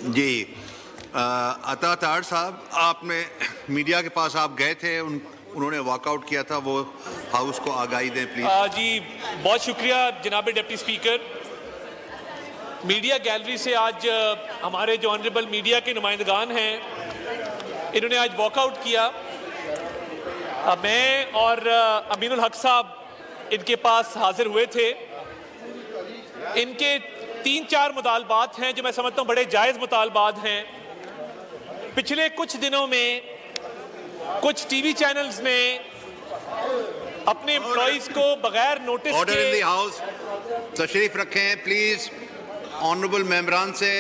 जी अता तार साहब, आपने मीडिया के पास आप गए थे, उन्होंने वॉकआउट किया था, वो हाउस को आगाही दें प्लीज। जी बहुत शुक्रिया जनाब डिप्टी स्पीकर। मीडिया गैलरी से आज हमारे जो ऑनरेबल मीडिया के नुमाइंदगान हैं, इन्होंने आज वॉकआउट किया। मैं और अमीनुल हक साहब इनके पास हाजिर हुए थे। इनके 3-4 मुतालबात हैं जो मैं समझता हूँ बड़े जायज़ मुतालबात हैं। पिछले कुछ दिनों में कुछ टीवी चैनल्स ने अपने एम्प्लॉइज को बगैर नोटिस के ऑर्डर इन द हाउस, तशरीफ रखें प्लीज। ऑनरेबल मेंबरान से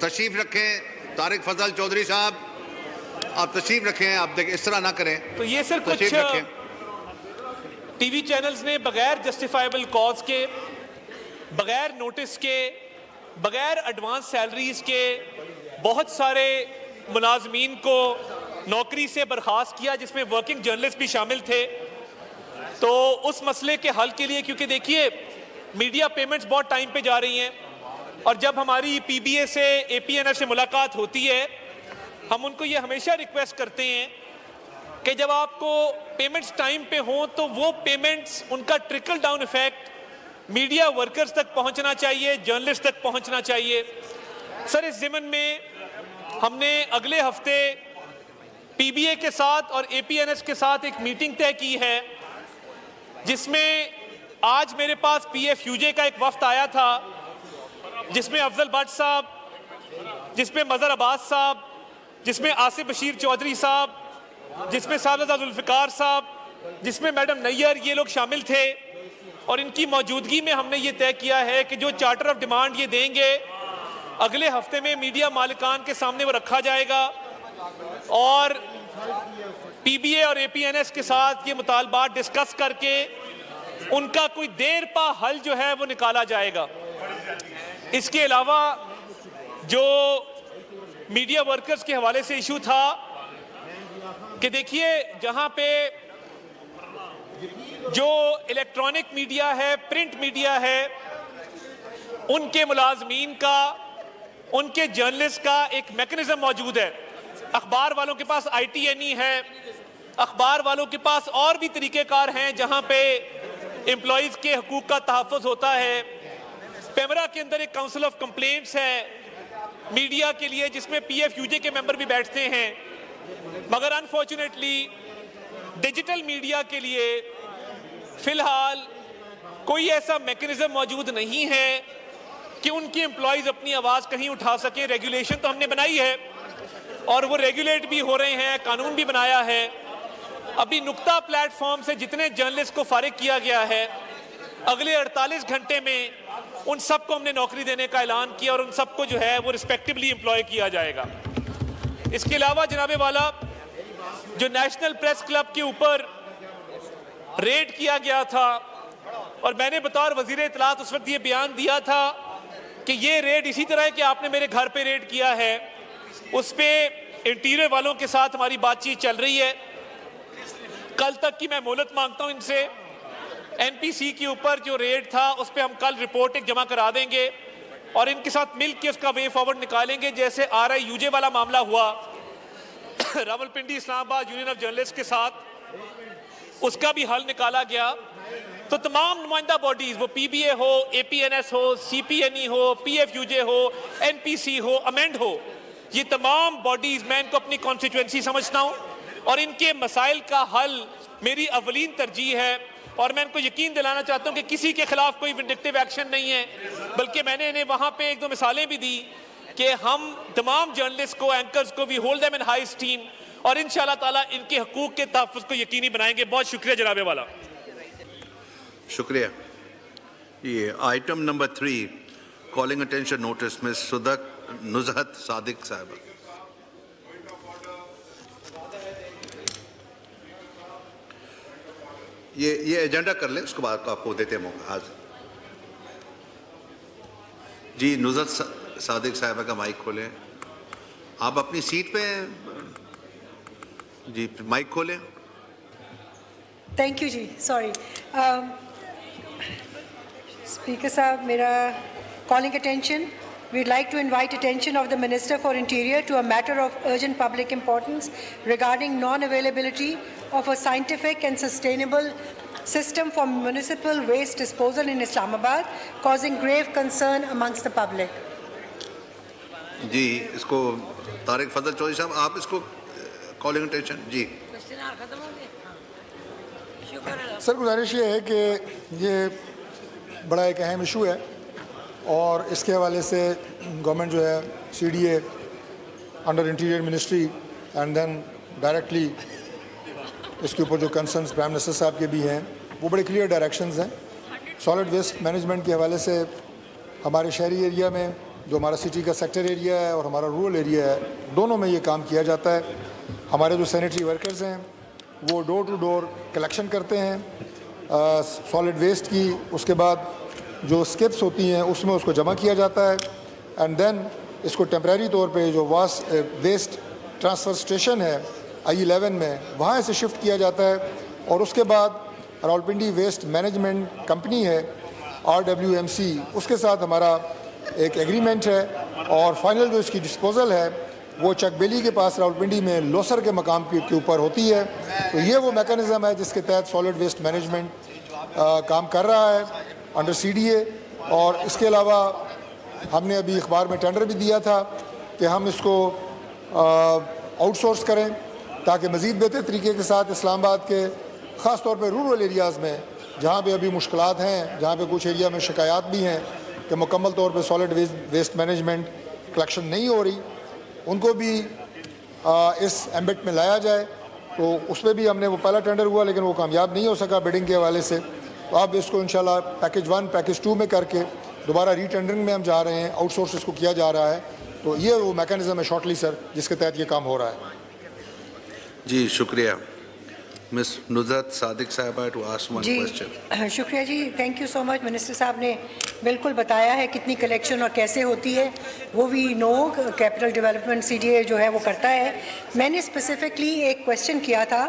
तशरीफ रखें। तारिक फजल चौधरी साहब, आप तशरीफ रखें, आप इस तरह ना करें। तो ये सर कुछ टीवी चैनल्स ने बगैर जस्टिफाइबल कॉज के, बगैर नोटिस के, बगैर एडवांस सैलरीज के बहुत सारे मुलाजमीन को नौकरी से बर्खास्त किया, जिसमें वर्किंग जर्नलिस्ट भी शामिल थे। तो उस मसले के हल के लिए, क्योंकि देखिए मीडिया पेमेंट्स बहुत टाइम पे जा रही हैं, और जब हमारी पीबीए से एपीएनएफ से मुलाकात होती है, हम उनको ये हमेशा रिक्वेस्ट करते हैं कि जब आपको पेमेंट्स टाइम पे हों तो वो पेमेंट्स, उनका trickle down effect media workers तक पहुंचना चाहिए, जर्नलिस्ट तक पहुंचना चाहिए। सर, इस ज़िमन में हमने अगले हफ्ते पीबीए के साथ और एपीएनएस के साथ एक मीटिंग तय की है, जिसमें आज मेरे पास पीएफयूजे का एक वफ्द आया था, जिसमें अफजल भट्ट साहब, जिसमें मजहर अब्बास साहब, जिसमें आसिफ बशीर चौधरी साहब, जिसमें साहबजादा जुल्फिकार साहब, जिसमें मैडम नैयर, ये लोग शामिल थे। और इनकी मौजूदगी में हमने ये तय किया है कि जो चार्टर ऑफ डिमांड ये देंगे, अगले हफ्ते में मीडिया मालिकान के सामने वो रखा जाएगा, और पीबीए और एपीएनएस के साथ ये मुतालबात डिस्कस करके उनका कोई देर पा हल जो है वो निकाला जाएगा। इसके अलावा जो मीडिया वर्कर्स के हवाले से इशू था कि देखिए, जहां पे जो इलेक्ट्रॉनिक मीडिया है, प्रिंट मीडिया है, उनके मुलाजमीन का, उनके जर्नलिस्ट का एक मैकेनिज्म मौजूद है। अखबार वालों के पास ITNE है, अखबार वालों के पास और भी तरीक़ेकार हैं जहां पे एम्प्लॉइज के हकूक़ का तहफ़्फ़ुज़ होता है। पेमरा के अंदर एक काउंसिल ऑफ कंप्लेंट्स है मीडिया के लिए, जिसमें पीएफयूजे के मेंबर भी बैठते हैं। मगर अनफॉर्चुनेटली डिजिटल मीडिया के लिए फिलहाल कोई ऐसा मैकेनिज्म मौजूद नहीं है कि उनकी एम्प्लॉइज अपनी आवाज़ कहीं उठा सकें। रेगुलेशन तो हमने बनाई है और वो रेगुलेट भी हो रहे हैं, कानून भी बनाया है। अभी नुक्ता प्लेटफॉर्म से जितने जर्नलिस्ट को फारिग किया गया है, अगले 48 घंटे में उन सबको हमने नौकरी देने का ऐलान किया, और उन सबको जो है वो रिस्पेक्टिवली एम्प्लॉय किया जाएगा। इसके अलावा जनाबे वाला, जो नेशनल प्रेस क्लब के ऊपर रेड किया गया था, और मैंने बतौर वजीर इत्तलात उस वक्त ये बयान दिया था कि ये रेड इसी तरह कि आपने मेरे घर पे रेड किया है, उस पर इंटीरियर वालों के साथ हमारी बातचीत चल रही है। कल तक की मैं मोहलत मांगता हूं इनसे। एनपीसी के ऊपर जो रेड था उस पर हम कल रिपोर्ट एक जमा करा देंगे और इनके साथ मिल के उसका वे फॉरवर्ड निकालेंगे। जैसे RIUJ वाला मामला हुआ Rawalpindi Islamabad union of journalist के साथ, उसका भी हल निकाला गया। तो तमाम नुमाइंदा बॉडीज, वो पीबीए हो, एपीएनएस हो, CPNE हो, पीएफयूजे हो, एनपीसी हो, अमेंड हो, ये तमाम बॉडीज, मैं इनको अपनी कॉन्स्टिट्यूएंसी समझता हूँ और इनके मसाइल का हल मेरी अवलीन तरजीह है। और मैं इनको यकीन दिलाना चाहता हूँ कि किसी के खिलाफ कोई विंडिक्टिव एक्शन नहीं है, बल्कि मैंने इन्हें वहाँ पे 1-2 मिसालें भी दी कि हम तमाम जर्नलिस्ट को, एंकर्स को, we hold them in high esteem, और इंशाअल्लाह ताला इनके हकूक के तहफ़्फ़ुज़ को यकीनी बनाएंगे। बहुत शुक्रिया जनाबे वाला। शुक्रिया। ये item number 3, calling attention notice, miss Nuzhat Sadiq साहब। ये एजेंडा कर ले, उसके बाद आपको देते हैं मौका। आज जी नुज़हत सादिक साहब का माइक खोलें। आप अपनी सीट पे जी, माइक खोलें। थैंक यू जी, सॉरी स्पीकर साहब, मेरा calling attention we'd like to invite attention of the Minister for Interior to a matter of urgent public importance regarding non-availability of a scientific and sustainable system for municipal waste disposal in Islamabad, causing grave concern amongst the public. जी, इसको तारिक फजल चौधरी साहब, आप इसको calling attention जी। Sir, गुजारिश ये है कि ये बड़ा एक अहम इशू है और इसके हवाले से गवर्नमेंट जो है CDA under interior ministry and then directly इसके ऊपर जो कंसर्न्स प्राइम मिनिस्टर साहब के भी हैं वो बड़े क्लियर डायरेक्शंस हैं। सॉलिड वेस्ट मैनेजमेंट के हवाले से हमारे शहरी एरिया में जो हमारा सिटी का सेक्टर एरिया है और हमारा रूरल एरिया है, दोनों में ये काम किया जाता है। हमारे जो सैनिटरी वर्कर्स हैं वो डोर टू डोर कलेक्शन करते हैं सॉलिड वेस्ट की, उसके बाद जो स्किप्स होती हैं उसमें उसको जमा किया जाता है एंड देन इसको टेम्परेरी तौर पे जो वेस्ट ट्रांसफ़र स्टेशन है I11 में, वहाँ से शिफ्ट किया जाता है और उसके बाद रावलपिंडी वेस्ट मैनेजमेंट कंपनी है RWMC, उसके साथ हमारा एक एग्रीमेंट है और फाइनल जो इसकी डिस्पोजल है वो चकबेली के पास रावलपिंडी में लोसर के मकाम के ऊपर होती है। तो ये वो मैकेनिज़्म है जिसके तहत सॉलिड वेस्ट मैनेजमेंट काम कर रहा है अंडर CDA। और इसके अलावा हमने अभी अखबार में टेंडर भी दिया था कि हम इसको आउटसोर्स करें ताकि मज़ीद बेहतर तरीके के साथ इस्लामाबाद के ख़ास तौर पर रूरल एरियाज़ में जहाँ पे अभी मुश्किलात हैं, जहाँ पे कुछ एरिया में शिकायत भी हैं कि मुकम्मल तौर पे सॉलिड वेस्ट मैनेजमेंट कलेक्शन नहीं हो रही, उनको भी इस एम्बिट में लाया जाए। तो उस पर भी हमने वो पहला टेंडर हुआ लेकिन वो कामयाब नहीं हो सका बिडिंग के हवाले से। तो अब इसको इंशाल्लाह पैकेज 1 पैकेज 2 में करके दोबारा रीटेंडरिंग में हम जा रहे हैं, आउटसोर्स इसको किया जा रहा है। तो ये वो मैकेनिज़्म है शॉर्टली सर जिसके तहत ये काम हो रहा है। जी शुक्रिया। मिस नुज़रत सादिक साहबा टू आस्क वन क्वेश्चन। शुक्रिया जी, thank you so much. Minister साहब ने बिल्कुल बताया है कितनी कलेक्शन और कैसे होती है, वो भी नो कैपिटल डेवलपमेंट CDA जो है वो करता है। मैंने स्पेसिफिकली एक क्वेश्चन किया था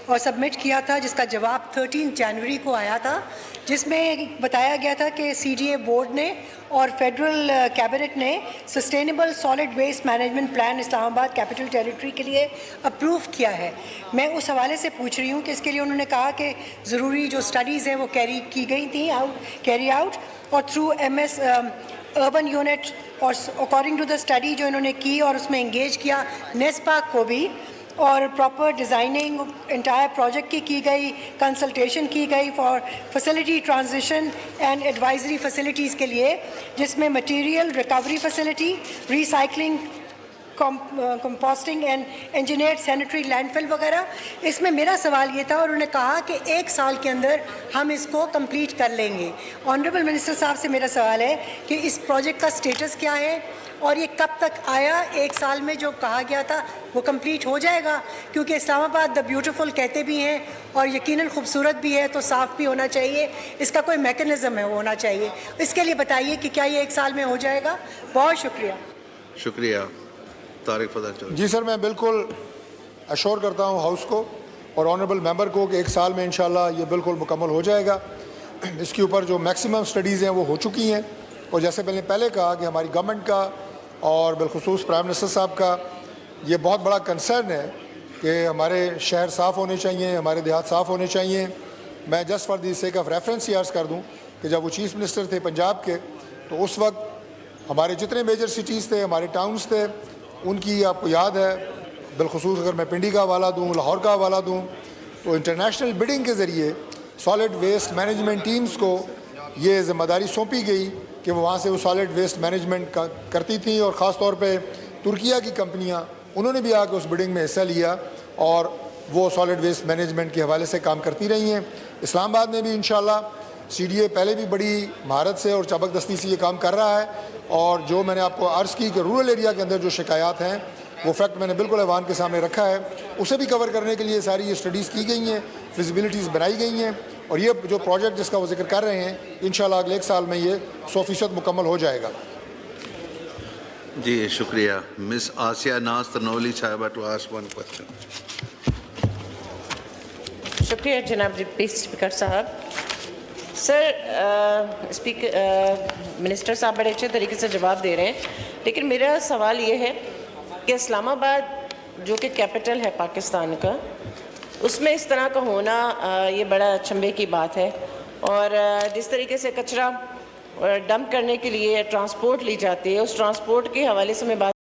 और सबमिट किया था जिसका जवाब 13 जनवरी को आया था, जिसमें बताया गया था कि CDA बोर्ड ने और फेडरल कैबिनेट ने sustainable solid waste management plan Islamabad capital territory के लिए अप्रूव किया है। मैं उस हवाले से पूछ रही हूँ कि इसके लिए उन्होंने कहा कि ज़रूरी जो स्टडीज़ हैं वो कैरी आउट और थ्रू MS अर्बन यूनिट और अकॉर्डिंग टू द स्टडी जो इन्होंने की और उसमें इंगेज किया नेस्पाक को भी और प्रॉपर डिज़ाइनिंग इंटायर प्रोजेक्ट की गई, कंसल्टेशन की गई for facility transition and advisory facilities के लिए, जिसमें material recovery facility, recycling, composting and engineered sanitary landfill वगैरह। इसमें मेरा सवाल ये था और उन्होंने कहा कि 1 साल के अंदर हम इसको कंप्लीट कर लेंगे। ऑनरेबल मिनिस्टर साहब से मेरा सवाल है कि इस प्रोजेक्ट का स्टेटस क्या है और ये कब तक आया? 1 साल में जो कहा गया था वो कंप्लीट हो जाएगा? क्योंकि इस्लामाबाद द ब्यूटीफुल कहते भी हैं और यकीनन खूबसूरत भी है, तो साफ़ भी होना चाहिए, इसका कोई मैकेनिज़्म है वो होना चाहिए। इसके लिए बताइए कि क्या ये 1 साल में हो जाएगा? बहुत शुक्रिया। शुक्रिया। तारिक फजल चौधरी। जी सर, मैं बिल्कुल अश्योर करता हूँ हाउस को और ऑनरेबल मेंबर को कि 1 साल में इंशाल्लाह ये बिल्कुल मुकम्मल हो जाएगा। इसके ऊपर जो मैक्सिमम स्टडीज़ हैं वो हो चुकी हैं और जैसे मैंने पहले कहा कि हमारी गवर्नमेंट का और बिलखुसूस प्राइम मिनिस्टर साहब का ये बहुत बड़ा कंसर्न है कि हमारे शहर साफ़ होने चाहिए, हमारे देहात साफ़ होने चाहिए। मैं just for the sake of reference यार्स कर दूं कि जब वो चीफ मिनिस्टर थे पंजाब के, तो उस वक्त हमारे जितने मेजर सिटीज़ थे, हमारे टाउन्स थे, उनकी आपको याद है, बिलखुसूस अगर मैं पिंडी का हवाला दूँ, लाहौर का हवाला दूँ, तो इंटरनेशनल बिडिंग के ज़रिए सॉलिड वेस्ट मैनेजमेंट टीम्स को ये ज़िम्मेदारी सौंपी गई कि वो वहाँ से वो सॉलिड वेस्ट मैनेजमेंट करती थी और ख़ास तौर पे तुर्किया की कंपनियाँ, उन्होंने भी आकर उस बिडिंग में हिस्सा लिया और वो सॉलिड वेस्ट मैनेजमेंट के हवाले से काम करती रही हैं। इस्लामाबाद में भी इंशाल्लाह CDA पहले भी बड़ी महारत से और चबकदस्ती से ये काम कर रहा है और जो मैंने आपको अर्ज़ की कि रूरल एरिया के अंदर जो शिकायत हैं वो फैक्ट मैंने बिल्कुल ऐवान के सामने रखा है, उसे भी कवर करने के लिए सारी ये स्टडीज़ की गई हैं, फिजिबिलिटीज़ बनाई गई हैं और ये जो प्रोजेक्ट जिसका वो जिक्र कर रहे हैं इंशाल्लाह अगले 1 साल में ये 100% मुकम्मल हो जाएगा। जी शुक्रिया। मिस आसिया नाज तनौली साहिबा टू आस्क वन क्वेश्चन। शुक्रिया जनाब डिप्टी स्पीकर साहब। सर मिनिस्टर साहब बड़े अच्छे तरीके से जवाब दे रहे हैं, लेकिन मेरा सवाल ये है कि इस्लामाबाद जो कि कैपिटल है पाकिस्तान का, उसमें इस तरह का होना ये बड़ा अचंभे की बात है। और जिस तरीके से कचरा डंप करने के लिए ट्रांसपोर्ट ली जाती है, उस ट्रांसपोर्ट के हवाले से मैं बात